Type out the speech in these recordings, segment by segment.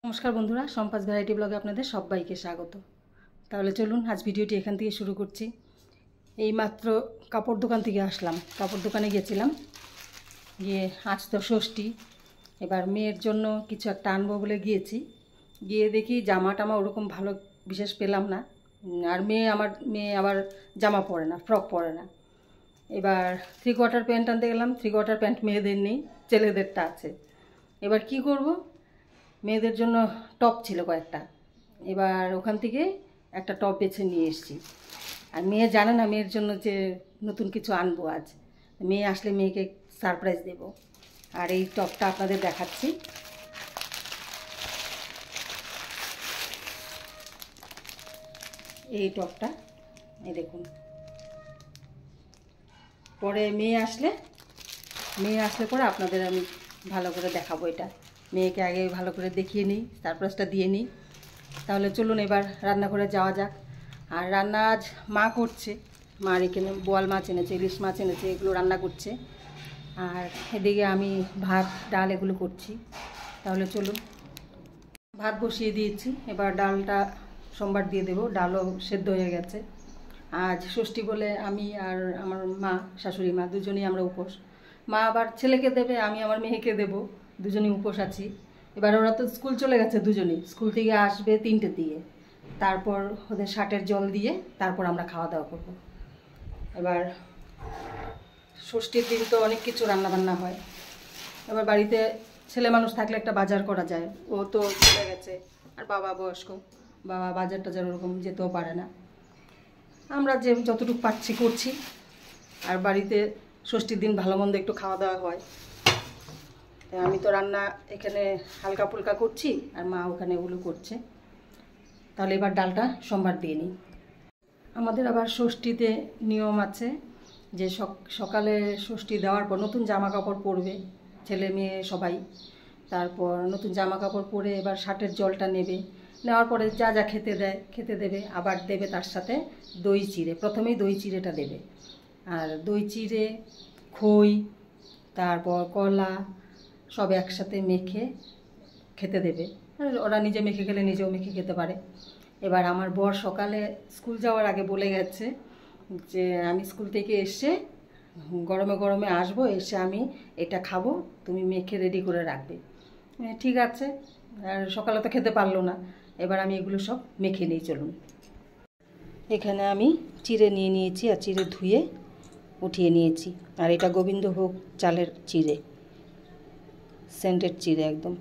নমস্কার বন্ধুরা, সম্পাস ভ্যারাইটি ব্লগে আপনাদের সবাইকে স্বাগত। তাহলে চলুন আজ ভিডিওটি এখান থেকে শুরু করছি। এইমাত্র কাপড় দোকান থেকে আসলাম। কাপড় দোকানে গেছিলাম, গিয়ে আজ তো ষষ্ঠী, এবার মেয়ের জন্য কিছু একটা আনবো বলে গিয়েছি। গিয়ে দেখি জামা টামা ওরকম ভালো বিশেষ পেলাম না। আর আমার মেয়ে আবার জামা পরে না, ফ্রক পরে না। এবার 3/4 প্যান্ট আনতে গেলাম। 3/4 প্যান্ট মেয়েদের নেই, ছেলেদেরটা আছে। এবার কি করব, মেয়েদের জন্য টপ ছিল কয়েকটা। এবার ওখান থেকে একটা টপ বেছে নিয়ে এসেছি। আর মেয়ে জানে না মেয়ের জন্য যে নতুন কিছু আনবো আজ। মেয়ে আসলে মেয়েকে সারপ্রাইজ দেব। আর এই টপটা আপনাদের দেখাচ্ছি। এই টপটা এই দেখুন। পরে মেয়ে আসলে পরে আপনাদের আমি ভালো করে দেখাবো। এটা মেয়েকে আগে ভালো করে দেখিয়ে নিই, সারপ্রাইজটা দিয়ে নিই। তাহলে চলুন এবার রান্না করে যাওয়া যাক। আর রান্না আজ মা করছে। মার এখানে বোয়াল মাছ এনেছে, ইলিশ মাছ এনেছে, এগুলো রান্না করছে। আর এদিকে আমি ভাত ডাল এগুলো করছি। তাহলে চলুন, ভাত বসিয়ে দিয়েছি। এবার ডালটা সোমবার দিয়ে দেবো। ডালও সেদ্ধ হয়ে গেছে। আজ ষষ্ঠী বলে আমি আর আমার মা, শাশুড়ি মা দুজনেই আমরা উপোস। মা আবার ছেলেকে দেবে, আমি আমার মেয়েকে দেব, দুজনেই উপোস আছি। এবার ওরা তো স্কুল চলে গেছে, দুজনেই স্কুল থেকে আসবে 3টে দিয়ে। তারপর ওদের শার্টের জল দিয়ে তারপর আমরা খাওয়া দাওয়া করব। এবার ষষ্ঠীর দিন তো অনেক কিছু রান্নাবান্না হয়। এবার বাড়িতে ছেলে মানুষ থাকলে একটা বাজার করা যায়। ও তো চলে গেছে। আর বাবা বয়স্ক, বাবা বাজার টাজার ওরকম যেতেও পারে না। আমরা যে যতটুকু পাচ্ছি করছি। আর বাড়িতে ষষ্ঠীর দিন ভালো মন্দ একটু খাওয়া দাওয়া হয়। তাই আমি তো রান্না এখানে হালকা ফুলকা করছি, আর মা ওখানে ওগুলো করছে। তাহলে এবার ডালটা সোমবার দিয়ে নিই। আমাদের আবার ষষ্ঠীতে নিয়ম আছে যে সকালে ষষ্ঠী দেওয়ার পর নতুন জামা কাপড় পরবে ছেলে মেয়ে সবাই। তারপর নতুন জামা কাপড় পরে এবার শার্টের জলটা নেবে। নেওয়ার পরে যা যা খেতে দেবে, আবার দেবে তার সাথে দই চিড়ে। প্রথমেই দই চিড়েটা দেবে। আর দই চিড়ে, খই, তারপর কলা সব একসাথে মেখে খেতে দেবে। ওরা নিজে মেখে খেলে নিজেও মেখে খেতে পারে। এবার আমার বর সকালে স্কুল যাওয়ার আগে বলে গেছে যে আমি স্কুল থেকে এসে গরমে গরমে আসবো, এসে আমি এটা খাবো, তুমি মেখে রেডি করে রাখবে। ঠিক আছে। আর সকালে তো খেতে পারলো না। এবার আমি এগুলো সব মেখে নিই। চলুন, এখানে আমি চিড়ে নিয়ে নিয়েছি আর চিড়ে ধুয়ে উঠিয়ে নিয়েছি। আর এটা গোবিন্দভোগ চালের চিড়ে, সেন্টেড চিড়ে একদম।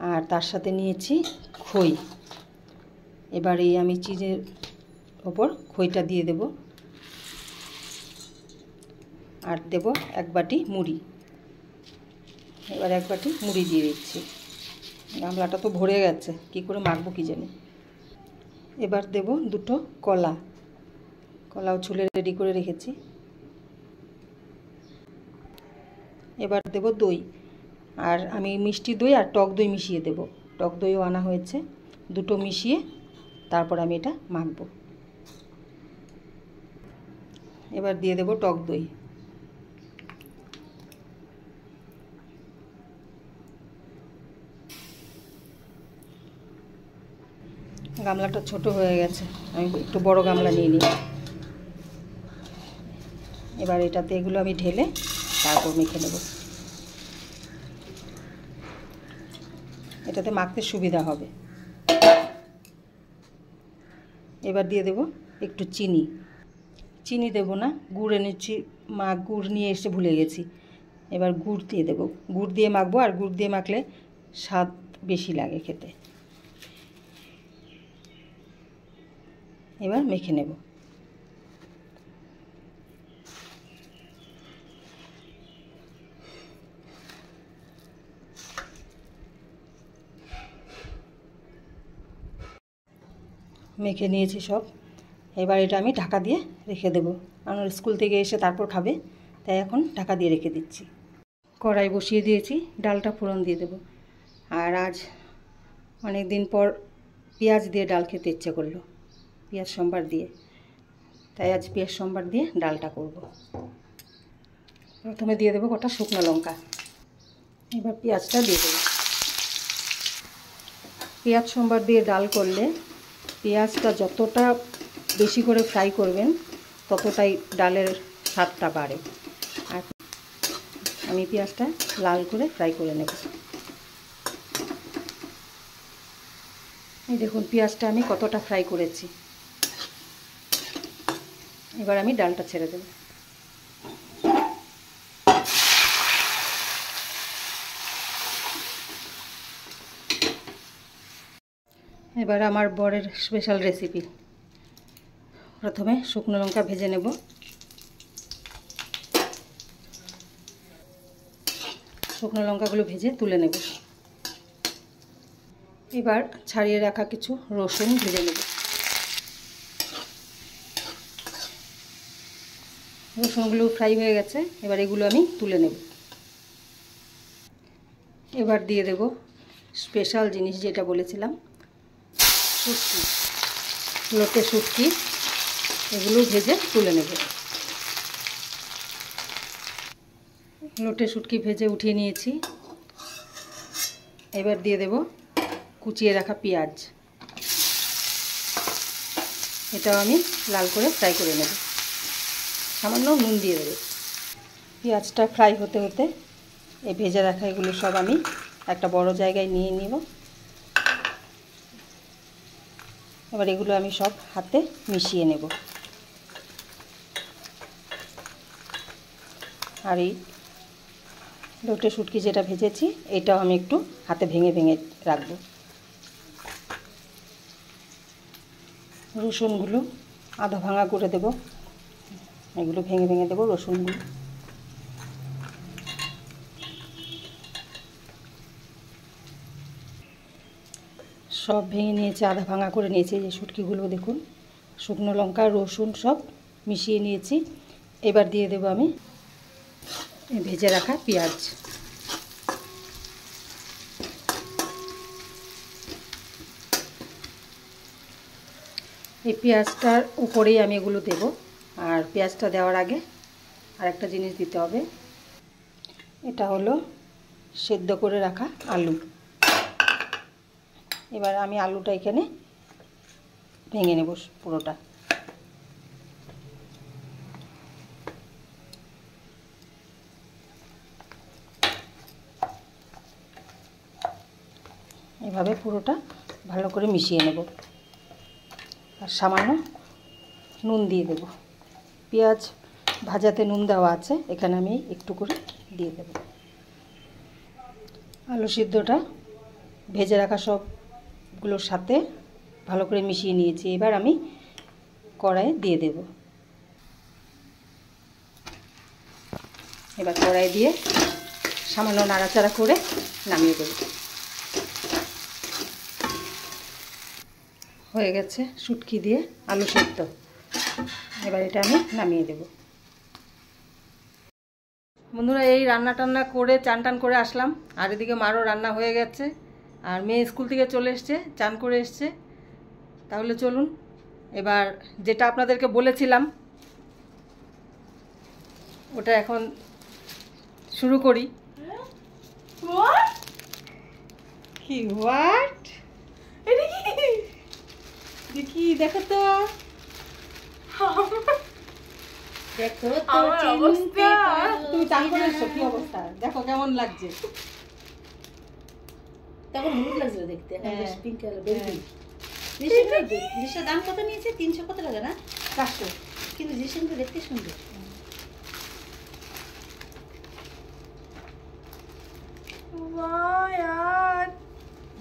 আর তার সাথে নিয়েছি খই। এবার এই আমি চিড়ের ওপর খইটা দিয়ে দেব। আর দেব 1 বাটি মুড়ি। এবার 1 বাটি মুড়ি দিয়ে দিচ্ছি। গামলাটা তো ভরে গেছে, কি করে মাখবো কি জানি। এবার দেব 2টো কলা। কলাও ছুলে রেডি করে রেখেছি। এবার দেব দই। আর আমি মিষ্টি দই আর টক দই মিশিয়ে দেব। টক দইও আনা হয়েছে। 2টো মিশিয়ে তারপর আমি এটা মাখবো। এবার দিয়ে দেব টক দই। গামলাটা ছোট হয়ে গেছে, আমি একটু বড় গামলা নিয়ে নিই। এবার এটাতে এগুলো আমি ঢেলে তারপর মেখে নেব। এটাতে মাখতে সুবিধা হবে। এবার দিয়ে দেব একটু চিনি। চিনি দেব না, গুড় এনেছি। মা গুড় নিয়ে এসে ভুলে গেছি। এবার গুড় দিয়ে দেব। গুড় দিয়ে মাখবো, আর গুড় দিয়ে মাখলে স্বাদ বেশি লাগে খেতে। এবার মেখে নেব। মেখে নিয়েছি সব। এবার এটা আমি ঢাকা দিয়ে রেখে দেবো। আমার স্কুল থেকে এসে তারপর খাবে, তাই এখন ঢাকা দিয়ে রেখে দিচ্ছি। কড়াই বসিয়ে দিয়েছি, ডালটা ফোড়ন দিয়ে দেব। আর আজ অনেক দিন পর পেঁয়াজ দিয়ে ডাল খেতে ইচ্ছে করলো, পেঁয়াজ সোমবার দিয়ে। তাই আজ পেঁয়াজ সোমবার দিয়ে ডালটা করব। প্রথমে দিয়ে দেবো গোটা শুকনো লঙ্কা। এবার পেঁয়াজটা দিয়ে দেবো। পেঁয়াজ সম্বার দিয়ে ডাল করলে পেঁয়াজটা যতটা বেশি করে ফ্রাই করবেন ততটাই ডালের স্বাদটা বাড়ে। আর আমি পেঁয়াজটা লাল করে ফ্রাই করে নেব। এই দেখুন পেঁয়াজটা আমি কতটা ফ্রাই করেছি। এবার আমি ডালটা ছেড়ে দেব। এবার আমার বরের স্পেশাল রেসিপি। প্রথমে শুকনো লঙ্কা ভেজে নেব। শুকনো লঙ্কাগুলো ভেজে তুলে নেব। এবার ছাড়িয়ে রাখা কিছু রসুন ভেজে নেব। রসুনগুলো ফ্রাই হয়ে গেছে, এবার এগুলো আমি তুলে নেব। এবার দিয়ে দেব স্পেশাল জিনিস যেটা বলেছিলাম, শুটকি, লোটে শুটকি, এগুলো ভেজে তুলে নেব। লোটে শুটকি ভেজে উঠিয়ে নিয়েছি। এবার দিয়ে দেব কুচিয়ে রাখা পেঁয়াজ। এটাও আমি লাল করে ফ্রাই করে নেব। সামান্য নুন দিয়ে দেব। পেঁয়াজটা ফ্রাই হতে হতে এই ভেজে রাখা এগুলো সব আমি একটা বড় জায়গায় নিয়ে নিব। এবার এগুলো আমি সব হাতে মিশিয়ে নেব। আর এই লোটে শুটকি যেটা ভেজেছি এটাও আমি একটু হাতে ভেঙে ভেঙে রাখব। রসুনগুলো আধা ভাঙা করে দেব। এগুলো ভেঙে ভেঙে দেব রসুনগুলো। সব ভেঙে নিয়েছি, আধা ভাঙা করে নিয়েছি। এই শুটকিগুলো দেখুন, শুকনো লঙ্কা রসুন সব মিশিয়ে নিয়েছি। এবার দিয়ে দেব আমি ভেজে রাখা পেঁয়াজ। এই পেঁয়াজটার উপরেই আমি এগুলো দেব। আর পেঁয়াজটা দেওয়ার আগে আর একটা জিনিস দিতে হবে, এটা হলো সেদ্ধ করে রাখা আলু। এবার আমি আলুটা এখানে ভেঙে নেব পুরোটা। এভাবে পুরোটা ভালো করে মিশিয়ে নেব। আর সামান্য নুন দিয়ে দেব। পেঁয়াজ ভাজাতে নুন দেওয়া আছে, এখানে আমি একটু করে দিয়ে দেব। আলু সিদ্ধটা ভেজে রাখা সবগুলোর সাথে ভালো করে মিশিয়ে নিয়েছি। এবার আমি কড়াইয়ে দিয়ে দেব। এবার কড়াই দিয়ে সামান্য নাড়াচাড়া করে নামিয়ে দেব। হয়ে গেছে শুটকি দিয়ে আলু সিদ্ধ। এবার এটা আমি নামিয়ে দেব। বন্ধুরা, এই রান্না টান্না করে চান টান করে আসলাম। আর এদিকে মারও রান্না হয়ে গেছে। আর মেয়ে স্কুল থেকে চলে এসছে, চান করে এসছে। তাহলে চলুন এবার যেটা আপনাদেরকে বলেছিলাম ওটা এখন শুরু করি। কি হোয়াট? দেখি, দেখো তো, দেখো তুমি চান করে এসছো, কি অবস্থা দেখো, কেমন লাগছে? তখন হলুদ লাগছিল দেখতে, বেশ পিঙ্ক কালার, বেবি। জিনিসটার দাম কত নিয়েছে? 300 কত টাকা না? 400। কিন্তু জিনিসটা দেখতে সুন্দর।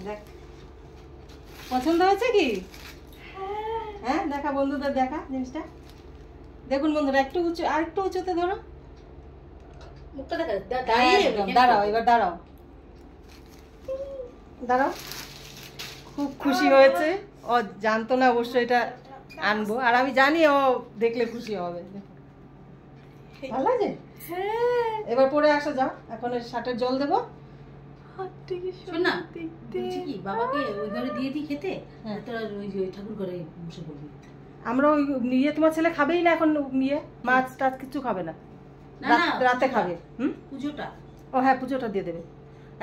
দেখ, পছন্দ হয়েছে কি? হ্যাঁ, দেখা বন্ধুদের, দেখা জিনিসটা দেখুন বন্ধুরা। একটু উঁচু, আর একটু উঁচুতে ধরো মুখটা দেখা। দাঁড়াও, এবার দাঁড়াও, দাঁড়াও। খুব খুশি হয়েছে। ও জানতো না অবশ্যই এটা আনবো, আর আমি জানি ও দেখলে খুশি হবে। ভালো লাগে। এবার পরে আসা যাও, এখন শার্টের জল দেবো। শোন না, বলছি কি, বাবাকে ওই ঘরে দিয়ে দিই খেতে, তোরা ওই ঠাকুর ঘরে বসে পড়বি। আমরা ওই ইয়ে, তোমার ছেলে খাবেই না এখন, ইয়ে মাছ টাছ কিছু খাবে না, রাতে খাবে। পুজোটা, ও হ্যাঁ, পুজোটা দিয়ে দেবে।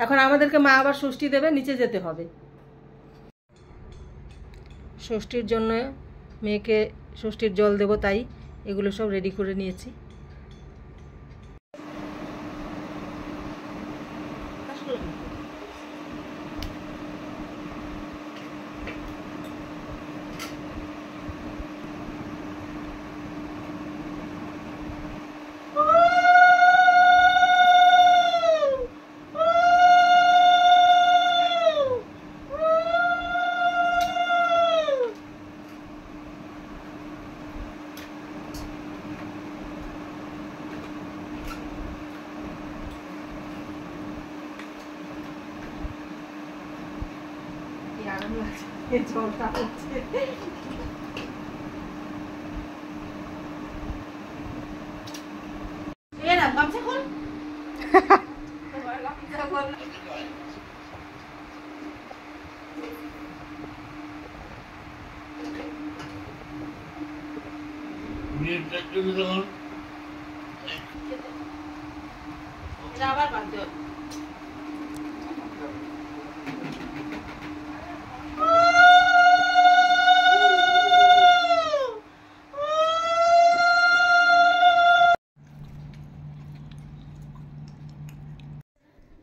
এখন আমাদেরকে মা আবার ষষ্ঠী দেবে, নিচে যেতে হবে। ষষ্ঠীর জন্য মেয়েকে ষষ্ঠীর জল দেবো, তাই এগুলো সব রেডি করে নিয়েছি। আরাম লাগছে, জলটা হচ্ছে। আবার বাদ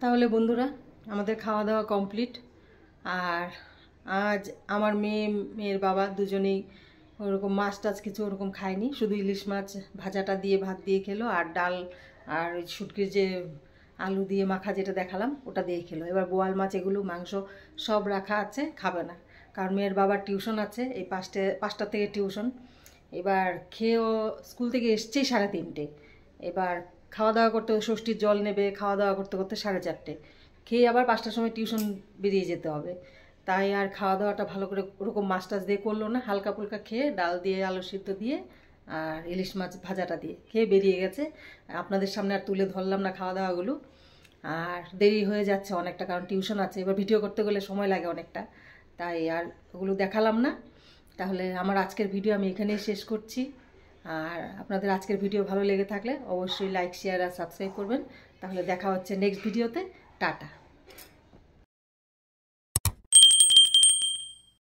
তাহলে বন্ধুরা, আমাদের খাওয়া দাওয়া কমপ্লিট। আর আজ আমার মেয়ের বাবা দুজনেই ওরকম মাছ টাছ কিছু ওরকম খায়নি, শুধু ইলিশ মাছ ভাজাটা দিয়ে ভাত দিয়ে খেলো, আর ডাল আর ওই শুটকির যে আলু দিয়ে মাখা যেটা দেখালাম ওটা দিয়ে খেলো। এবার বোয়াল মাছ এগুলো মাংস সব রাখা আছে, খাবে না, কারণ মেয়ের বাবার টিউশন আছে, এই 5টা থেকে টিউশন। এবার খেয়েও স্কুল থেকে এসছেই 3:30, এবার খাওয়া দাওয়া করতে ষষ্ঠীর জল নেবে, খাওয়া দাওয়া করতে করতে 4:30, খেয়ে আবার 5টার সময় টিউশন বেরিয়ে যেতে হবে। তাই আর খাওয়া দাওয়াটা ভালো করে ওরকম মাছ টাছ দিয়ে করলো না, হালকা ফুলকা খেয়ে ডাল দিয়ে আলু সিদ্ধ দিয়ে আর ইলিশ মাছ ভাজাটা দিয়ে খেয়ে বেরিয়ে গেছে। আপনাদের সামনে আর তুলে ধরলাম না খাওয়া দাওয়াগুলো, আর দেরি হয়ে যাচ্ছে অনেকটা, কারণ টিউশন আছে, এবার ভিডিও করতে গেলে সময় লাগে অনেকটা, তাই আর ওগুলো দেখালাম না। তাহলে আমার আজকের ভিডিও আমি এখানেই শেষ করছি। আর আপনাদের আজকের ভিডিও ভালো লেগে থাকলে অবশ্যই লাইক, শেয়ার আর সাবস্ক্রাইব করবেন। তাহলে দেখা হচ্ছে নেক্সট ভিডিওতে। টাটা।